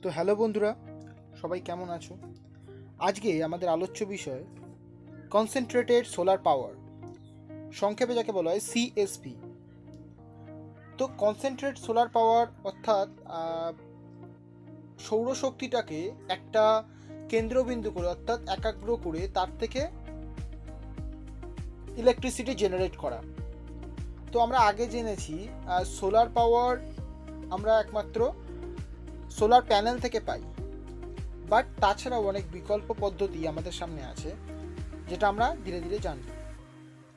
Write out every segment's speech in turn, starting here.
তো হ্যালো বন্ধুরা, সবাই কেমন আছো? আজকে আমাদের আলোচ্য বিষয় কনসেন্ট্রেটেড সোলার পাওয়ার, সংক্ষেপে যাকে বলা হয় সিএসপি। তো কনসেন্ট্রেট সোলার পাওয়ার অর্থাৎ সৌরশক্তিটাকে একটা কেন্দ্রবিন্দু করে অর্থাৎ একাগ্র করে তার থেকে ইলেকট্রিসিটি জেনারেট করা। তো আমরা আগে জেনেছি সোলার পাওয়ার আমরা একমাত্র সোলার প্যানেল থেকে পাই, বাট তাছাড়াও অনেক বিকল্প পদ্ধতি আমাদের সামনে আছে যেটা আমরা ধীরে ধীরে জানব।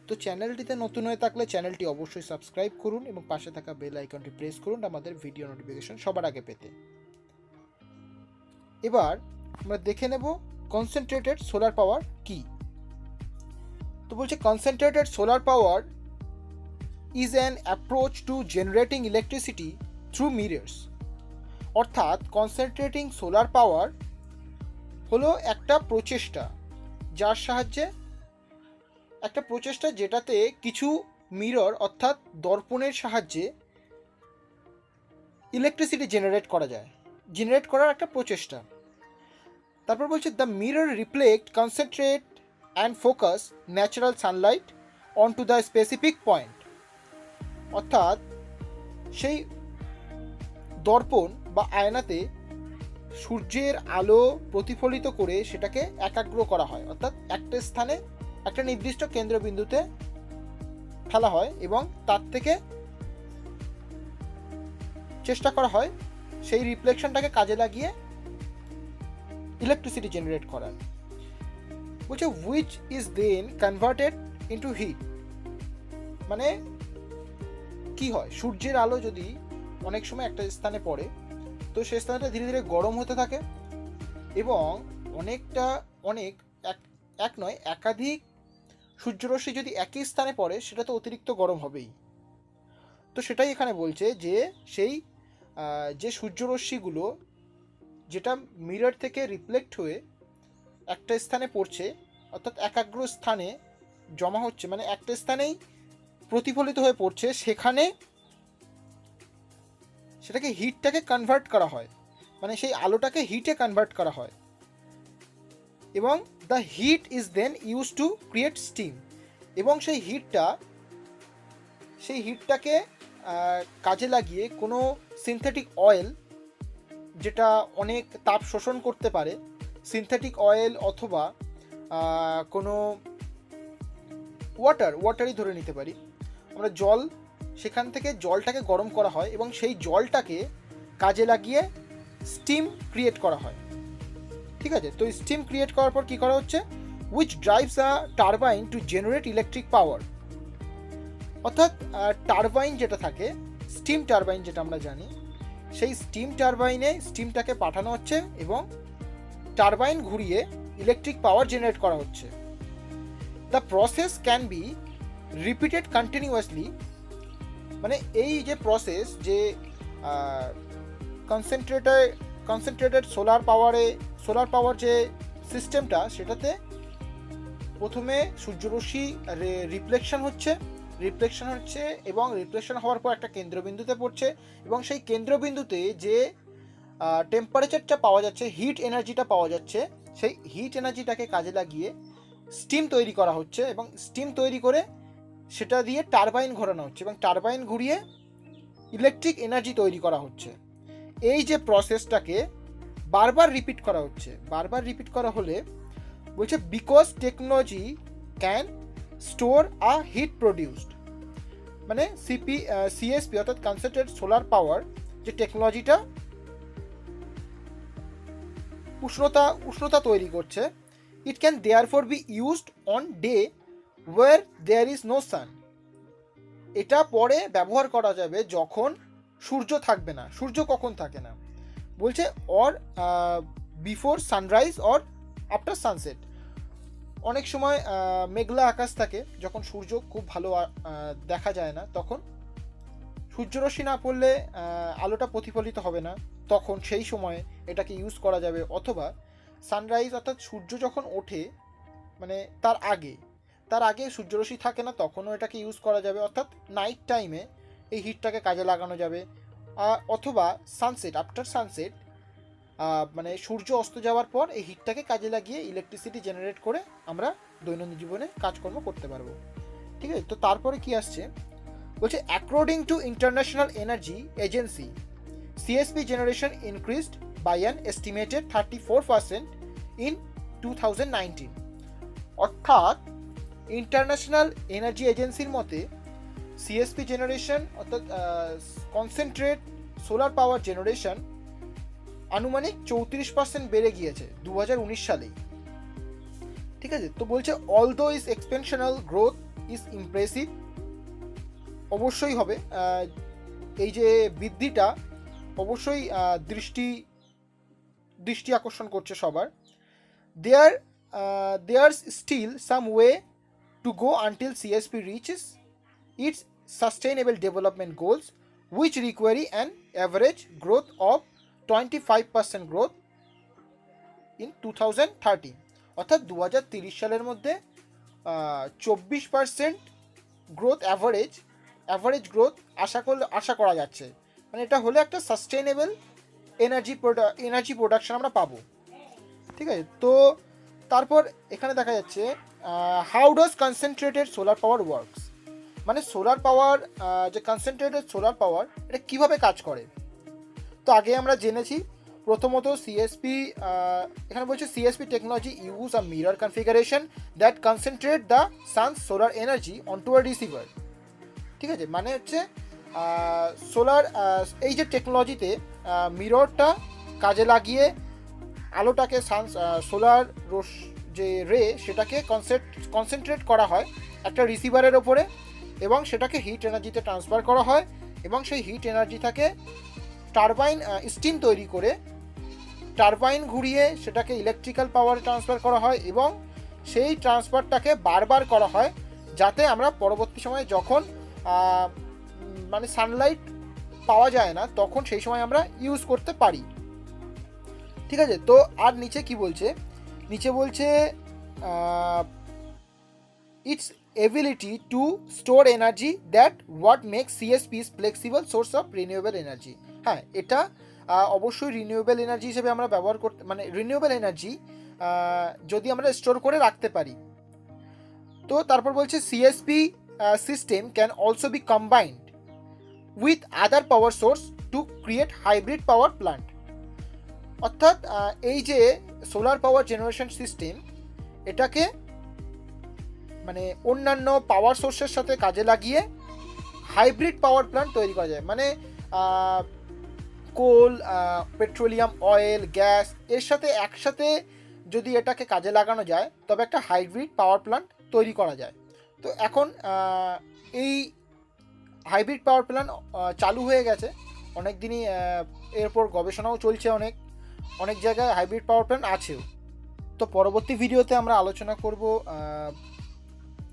তো চ্যানেলটিতে নতুন হয়ে থাকলে চ্যানেলটি অবশ্যই সাবস্ক্রাইব করুন এবং পাশে থাকা বেল আইকনটি প্রেস করুন আমাদের ভিডিও নোটিফিকেশন সবার আগে পেতে। এবার আমরা দেখে নেব কনসেন্ট্রেটেড সোলার পাওয়ার কি। তো বলছে concentrated solar power is an approach to generating electricity through mirrors. অর্থাৎ কনসেন্ট্রেটিং সোলার পাওয়ার হলো একটা প্রচেষ্টা, যার সাহায্যে যেটাতে কিছু মিরর অর্থাৎ দর্পণের সাহায্যে ইলেকট্রিসিটি জেনারেট করার একটা প্রচেষ্টা। তারপর বলছে the mirror reflect concentrate and focus natural Sunlight on to the specific point. অর্থাৎ সেই দর্পণ বা আয়নাতে সূর্যের আলো প্রতিফলিত করে সেটাকে একাগ্র করা হয়, অর্থাৎ একটা স্থানে একটা নির্দিষ্ট কেন্দ্রবিন্দুতে ফেলা হয় এবং তার থেকে চেষ্টা করা হয় সেই রিফ্লেকশনটাকে কাজে লাগিয়ে ইলেকট্রিসিটি জেনারেট করার। বলছে which is then converted into heat. মানে কি হয়, সূর্যের আলো যদি অনেক সময় একটা স্থানে পড়ে তো সেই স্থানটা ধীরে ধীরে গরম হতে থাকে এবং একাধিক সূর্যরশ্মি যদি একই স্থানে পড়ে সেটা তো অতিরিক্ত গরম হবেই। তো সেটাই এখানে বলছে যে সেই যে সূর্যরশ্মিগুলো যেটা মিরর থেকে রিফ্লেক্ট হয়ে একটা স্থানে পড়ছে অর্থাৎ একাগ্র স্থানে জমা হচ্ছে, মানে একটা স্থানেই প্রতিফলিত হয়ে পড়ছে, সেটাকে হিটটাকে কনভার্ট করা হয়, মানে সেই আলোটাকে হিটে কনভার্ট করা হয় এবং the heat is then use to create steam. এবং সেই হিটটাকে কাজে লাগিয়ে কোনো সিনথেটিক অয়েল যেটা অনেক তাপ শোষণ করতে পারে, সিনথেটিক অয়েল অথবা কোনো ওয়াটারই ধরে নিতে পারি আমরা, জল, সেখান থেকে জলটাকে গরম করা হয় এবং সেই জলটাকে কাজে লাগিয়ে স্টিম ক্রিয়েট করা হয়। ঠিক আছে, তো স্টিম ক্রিয়েট করার পর কী করা হচ্ছে, which drives a turbine to generate electric power. অর্থাৎ টারবাইন যেটা থাকে, স্টিম টারবাইন যেটা আমরা জানি, সেই স্টিম টারবাইনে স্টিমটাকে পাঠানো হচ্ছে এবং টারবাইন ঘুরিয়ে ইলেকট্রিক পাওয়ার জেনারেট করা হচ্ছে। The process can be repeated continuously. মানে এই যে প্রসেস, যে কনসেন্ট্রেটেড সোলার পাওয়ার যে সিস্টেমটা, সেটাতে প্রথমে সূর্যরশ্মি রিফ্লেকশন হচ্ছে এবং রিফ্লেকশন হওয়ার পর একটা কেন্দ্রবিন্দুতে পড়ছে এবং সেই কেন্দ্রবিন্দুতে যে টেম্পারেচারটা পাওয়া যাচ্ছে, হিট এনার্জিটা পাওয়া যাচ্ছে, সেই হিট এনার্জিটাকে কাজে লাগিয়ে স্টিম তৈরি করা হচ্ছে এবং স্টিম তৈরি করে সেটা দিয়ে টারবাইন ঘোরানো হচ্ছে এবং টারবাইন ঘুরিয়ে ইলেকট্রিক এনার্জি তৈরি করা হচ্ছে। এই যে প্রসেসটাকে বারবার রিপিট করা হলে বলছে because technology can store a heat produced. মানে সিএসপি অর্থাৎ কনসেন্ট্রেটেড সোলার পাওয়ার যে টেকনোলজিটা উষ্ণতা তৈরি করছে, it can therefore be used on day where there is no sun. এটা পরে ব্যবহার করা যাবে যখন সূর্য থাকবে না। সূর্য কখন থাকে না বলছে, or before sunrise or after sunset. অনেক সময় মেঘলা আকাশ থাকে, যখন সূর্য খুব ভালো দেখা যায় না, তখন সূর্যরশ্মি না পড়লে আলোটা প্রতিফলিত হবে না, তখন সেই সময় এটাকে ইউজ করা যাবে। অথবা সানরাইজ অর্থাৎ সূর্য যখন ওঠে, মানে তার আগে সূর্যরশ্মি থাকে না, তখনও এটাকে ইউজ করা যাবে, অর্থাৎ নাইট টাইমে এই হিটটাকে কাজে লাগানো যাবে। অথবা সানসেট, আফটার সানসেট মানে সূর্য অস্ত যাওয়ার পর এই হিটটাকে কাজে লাগিয়ে ইলেকট্রিসিটি জেনারেট করে আমরা দৈনন্দিন জীবনে কাজকর্ম করতে পারবো। ঠিক আছে, তো তারপরে কি আসছে বলছে, according to international energy agency CSP generation increased by an estimated 34% in 2019। অর্থাৎ ইন্টারন্যাশনাল এনার্জি এজেন্সির মতে CSP জেনারেশন অর্থাৎ কনসেন্ট্রেট সোলার পাওয়ার জেনারেশন আনুমানিক 34% বেড়ে গিয়েছে 2019 সালেই। ঠিক আছে, তো বলছে although is exponential growth is impressive, অবশ্যই হবে এই যে বৃদ্ধিটা অবশ্যই দৃষ্টি আকর্ষণ করছে সবার। There still some way to go until CSP reaches its sustainable development goals which require an average growth of 25% growth in 2030। অর্থাৎ 2030 সালের মধ্যে 24% গ্রোথ অ্যাভারেজ গ্রোথ আশা করা যাচ্ছে। মানে এটা হলে একটা সাস্টেইনেবল এনার্জি প্রোডাকশন আমরা পাবো। ঠিক আছে, তো তারপর এখানে দেখা যাচ্ছে how does concentrated solar power works, মানে সোলার পাওয়ার যে কনসেন্ট্রেটেড সোলার পাওয়ার এটা কীভাবে কাজ করে। তো আগে আমরা জেনেছি প্রথমত এখানে বলছে CSP technology use a mirror configuration that concentrate the sun's solar energy onto a receiver. ঠিক আছে, মানে হচ্ছে সোলার এই যে টেকনোলজিতে মিররটা কাজে লাগিয়ে আলোটাকে সোলার যে রে সেটাকে কনসেন্ট্রেট করা হয় একটা রিসিভারের ওপরে, এবং সেটাকে হিট এনার্জিতে ট্রান্সফার করা হয়, এবং সেই হিট এনার্জি থাকে টারবাইন স্টিম তৈরি করে টারবাইন ঘুরিয়ে সেটাকে ইলেকট্রিক্যাল পাওয়ারে ট্রান্সফার করা হয়, এবং সেই ট্রান্সফারটাকে বারবার করা হয় যাতে আমরা পরবর্তী সময়ে যখন মানে সানলাইট পাওয়া যায় না তখন সেই সময় আমরা ইউজ করতে পারি। ঠিক আছে, তো আর নিচে কি বলছে, নিচে বলছে its ability to store energy that what makes CSP's flexible source of renewable energy. হ্যাঁ, এটা অবশ্যই রিনিউয়েবল এনার্জি হিসেবে আমরা ব্যবহার করতে, মানে রিনিউয়েবল এনার্জি যদি আমরা স্টোর করে রাখতে পারি। তো তারপর বলছে CSP system can also be combined with other power source to create hybrid power plant। অর্থাৎ এই যে সোলার পাওয়ার জেনারেশন সিস্টেম এটাকে মানে অন্যান্য পাওয়ার সোর্সের সাথে কাজে লাগিয়ে হাইব্রিড পাওয়ার প্ল্যান্ট তৈরি করা যায়। মানে কোল, পেট্রোলিয়াম, অয়েল, গ্যাস এর সাথে একসাথে যদি এটাকে কাজে লাগানো যায় তবে একটা হাইব্রিড পাওয়ার প্ল্যান্ট তৈরি করা যায়। তো এখন এই হাইব্রিড পাওয়ার প্ল্যান্ট চালু হয়ে গেছে অনেক দিনই, এরপর গবেষণাও চলছে, অনেক জায়গায় হাইব্রিড পাওয়ার প্ল্যান্ট আছেও। তো পরবর্তী ভিডিওতে আমরা আলোচনা করব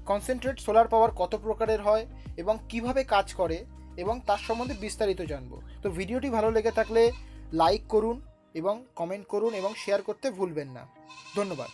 কনসেন্ট্রেট সোলার পাওয়ার কত প্রকারের হয় এবং কিভাবে কাজ করে এবং তার সম্বন্ধে বিস্তারিত জানব। তো ভিডিওটি ভালো লেগে থাকলে লাইক করুন এবং কমেন্ট করুন এবং শেয়ার করতে ভুলবেন না। ধন্যবাদ।